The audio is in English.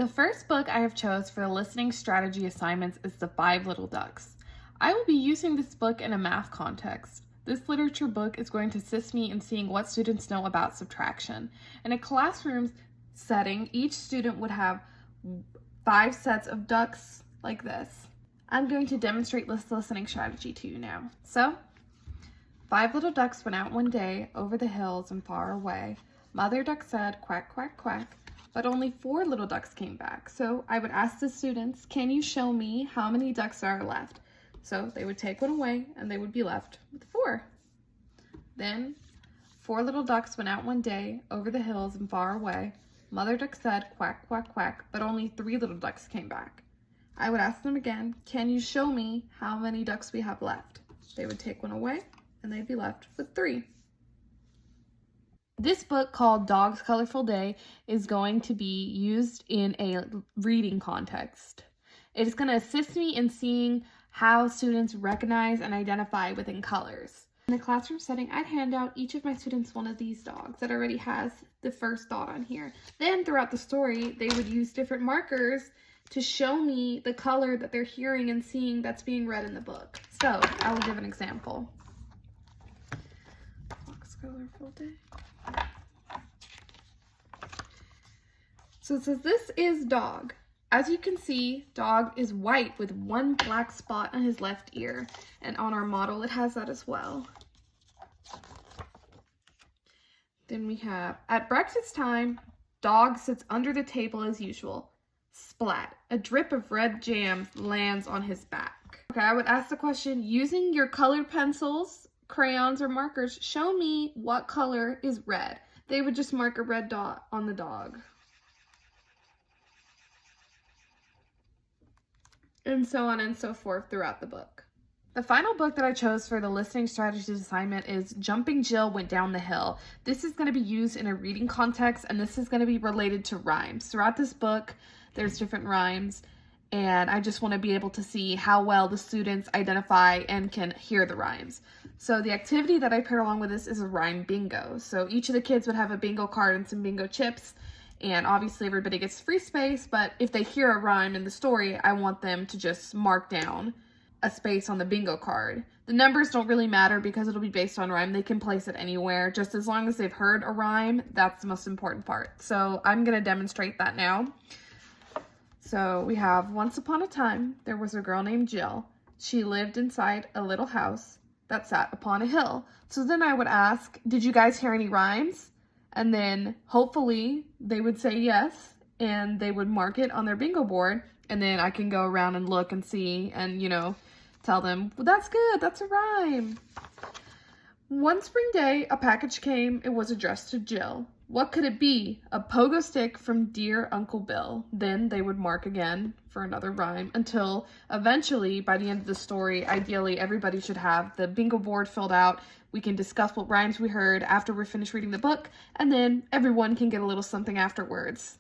The first book I have chose for the listening strategy assignments is The Five Little Ducks. I will be using this book in a math context. This literature book is going to assist me in seeing what students know about subtraction. In a classroom setting, each student would have 5 sets of ducks like this. I'm going to demonstrate this listening strategy to you now. So, 5 little ducks went out one day over the hills and far away. Mother duck said, quack, quack, quack. But only 4 little ducks came back. So I would ask the students, can you show me how many ducks are left? So they would take one away and they would be left with 4. Then 4 little ducks went out one day over the hills and far away. Mother duck said, quack, quack, quack, but only 3 little ducks came back. I would ask them again, can you show me how many ducks we have left? They would take one away and they'd be left with 3. This book called Dog's Colorful Day is going to be used in a reading context. It is going to assist me in seeing how students recognize and identify within colors. In the classroom setting, I'd hand out each of my students one of these dogs that already has the first dot on here. Then throughout the story, they would use different markers to show me the color that they're hearing and seeing that's being read in the book. So I will give an example. Dog's Colorful Day. So it says, this is dog. As you can see, dog is white with 1 black spot on his left ear. And on our model, it has that as well. Then we have, at breakfast time, dog sits under the table as usual. Splat. A drip of red jam lands on his back. Okay, I would ask the question, using your colored pencils, crayons, or markers, show me what color is red. They would just mark a red dot on the dog. And so on and so forth throughout the book. The final book that I chose for the listening strategies assignment is Jumping Jill Went Down the Hill. This is going to be used in a reading context, and this is going to be related to rhymes. Throughout this book, there's different rhymes, and I just want to be able to see how well the students identify and can hear the rhymes. So the activity that I paired along with this is a rhyme bingo. So each of the kids would have a bingo card and some bingo chips, and obviously everybody gets free space, but if they hear a rhyme in the story, I want them to just mark down a space on the bingo card. The numbers don't really matter because it'll be based on rhyme. They can place it anywhere. Just as long as they've heard a rhyme, that's the most important part. So I'm going to demonstrate that now. So we have, once upon a time, there was a girl named Jill. She lived inside a little house that sat upon a hill. So then I would ask, did you guys hear any rhymes? And then hopefully they would say yes, and they would mark it on their bingo board. And then I can go around and look and see and, tell them, well, that's good, that's a rhyme. One spring day, a package came. It was addressed to Jill. What could it be? A pogo stick from dear Uncle Bill. Then they would mark again for another rhyme until eventually, by the end of the story, ideally everybody should have the bingo board filled out. We can discuss what rhymes we heard after we're finished reading the book, and then everyone can get a little something afterwards.